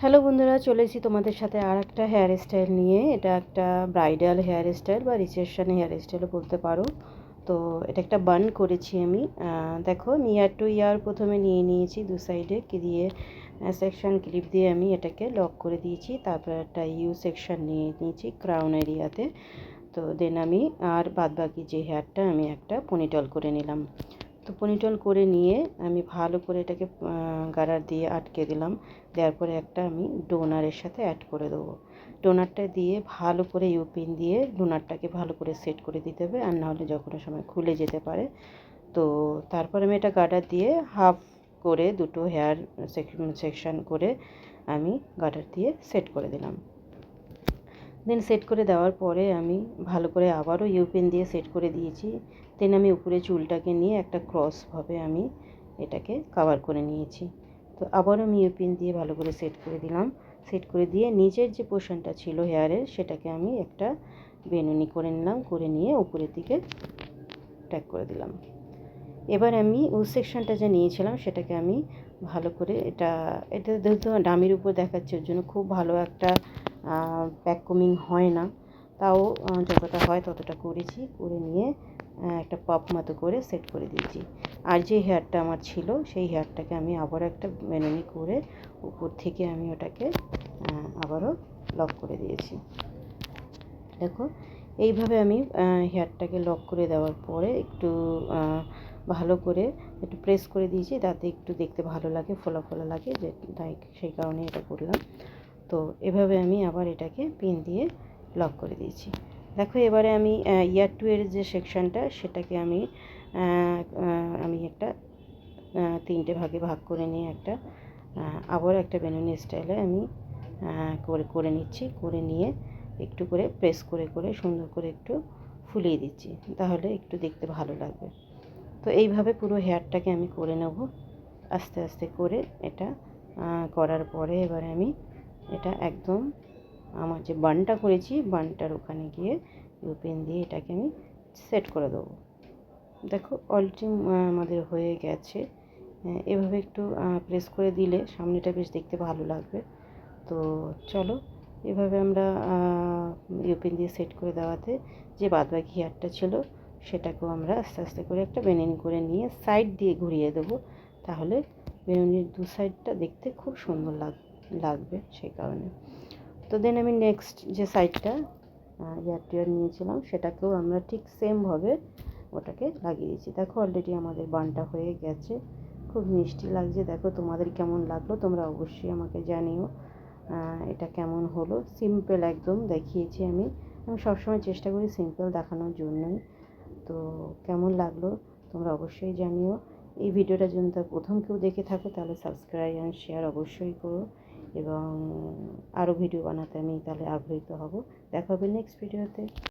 Hello বন্ধুরা, চলে এসেছি তোমাদের সাথে আর একটা হেয়ার স্টাইল নিয়ে। এটা একটা ব্রাইডাল হেয়ার স্টাইল বা রিসেপশন হেয়ার স্টাইলও বলতে পারো। তো এটা একটা বান করেছি আমি। দেখো, আমি ইয়ার টু ইয়ার প্রথমে নিয়ে নিয়েছি দু সাইডে কি দিয়ে সেকশন ক্লিপ দিয়ে আমি এটাকে লক করে দিয়েছি। তারপর একটা ইউ সেকশন নিয়ে নিয়েছি ক্রাউন এরিয়াতে। তো দেন আমি আর বাদবাকি যে হেয়ারটা আমি একটা পনিটল করে নিলাম। তো পনিটল করে নিয়ে আমি ভালো করে এটাকে গার্ডার দিয়ে আটকে দিলাম। দেওয়ার পরে একটা আমি ডোনারের সাথে অ্যাড করে দেবো। ডোনারটা দিয়ে ভালো করে ইউপিন দিয়ে ডোনারটাকে ভালো করে সেট করে দিতে হবে, আর নাহলে যে কোনো সময় খুলে যেতে পারে। তো তারপরে আমি এটা গার্ডার দিয়ে হাফ করে দুটো হেয়ার সেকশন করে আমি গার্ডার দিয়ে সেট করে দিলাম। দেন সেট করে দেওয়ার পরে আমি ভালো করে আবারও ইউপিন দিয়ে সেট করে দিয়েছি। দেন আমি উপরে চুলটাকে নিয়ে একটা ক্রসভাবে আমি এটাকে কভার করে নিয়েছি। তো আবারও আমি ইউপিন দিয়ে ভালো করে সেট করে দিলাম। সেট করে দিয়ে নিচের যে পোর্শনটা ছিল হেয়ারের সেটাকে আমি একটা বেনুনি করে নিলাম, করে নিয়ে উপরের দিকে ট্যাগ করে দিলাম। এবার আমি ও সেকশনটা যে নিয়েছিলাম সেটাকে আমি ভালো করে এটা যেহেতু ডামির উপর দেখাচ্ছে ওর জন্য খুব ভালো একটা ব্যাক কমিং হয় না, তাও যতটা হয় ততটা করেছি। করে নিয়ে একটা পপ মতো করে সেট করে দিয়েছি। আর যে হেয়ারটা আমার ছিল সেই হেয়ারটাকে আমি আবারও একটা বেনুনি করে উপর থেকে আমি ওটাকে আবারও লক করে দিয়েছি। দেখো, এইভাবে আমি হেয়ারটাকে লক করে দেওয়ার পরে একটু ভালো করে একটু প্রেস করে দিয়েছি, তাতে একটু দেখতে ভালো লাগে, ফোলা ফোলা লাগে, যে তাই সেই কারণে এটা করলাম। তো এভাবে আমি আবার এটাকে পিন দিয়ে লক করে দিয়েছি। দেখো, এবারে আমি ইয়ার টু এর যে সেকশনটা সেটাকে আমি একটা তিনটে ভাগে ভাগ করে নিয়ে একটা আবার একটা বেনুনি স্টাইলে আমি করে নিচ্ছি। করে নিয়ে একটু করে প্রেস করে করে সুন্দর করে একটু ফুলিয়ে দিচ্ছি, তাহলে একটু দেখতে ভালো লাগবে। তো এইভাবে পুরো হেয়ারটাকে আমি করে নেব আস্তে আস্তে করে। এটা করার পরে এবারে আমি এটা একদম আমার যে বানটা করেছি বানটার ওখানে গিয়ে ইউপিন দিয়ে এটাকে আমি সেট করে দেবো। দেখো, অলরেডি আমাদের হয়ে গেছে। এভাবে একটু প্রেস করে দিলে সামনেটা বেশ দেখতে ভালো লাগবে। তো চলো, এভাবে আমরা ইউপিন দিয়ে সেট করে দেওয়াতে যে বাদবাকি হেয়ারটা ছিল সেটাকেও আমরা আস্তে আস্তে করে একটা বেনুনি করে নিয়ে সাইড দিয়ে ঘুরিয়ে দেবো, তাহলে বেনুনির দু সাইডটা দেখতে খুব সুন্দর লাগবে সেই কারণে। তো দেন আমি নেক্সট যে সাইডটা ইয়ার টিয়ার নিয়েছিলাম সেটাকেও আমরা ঠিক সেমভাবে ওটাকে লাগিয়ে দিয়েছি। দেখো, অলরেডি আমাদের বানটা হয়ে গেছে, খুব মিষ্টি লাগছে। দেখো, তোমাদের কেমন লাগলো তোমরা অবশ্যই আমাকে জানিও এটা কেমন হলো। সিম্পল একদম দেখিয়েছি আমি সবসময় চেষ্টা করি সিম্পল দেখানোর জন্যই। তো কেমন লাগলো তোমরা অবশ্যই জানিও। এই ভিডিওটা যদি প্রথম কেউ দেখে থাকো তাহলে সাবস্ক্রাইব অ্যান্ড শেয়ার অবশ্যই করো, এবং আরও ভিডিও বানাতে আমি তাহলে আগ্রহীত হব। দেখা হবে নেক্সট ভিডিওতে।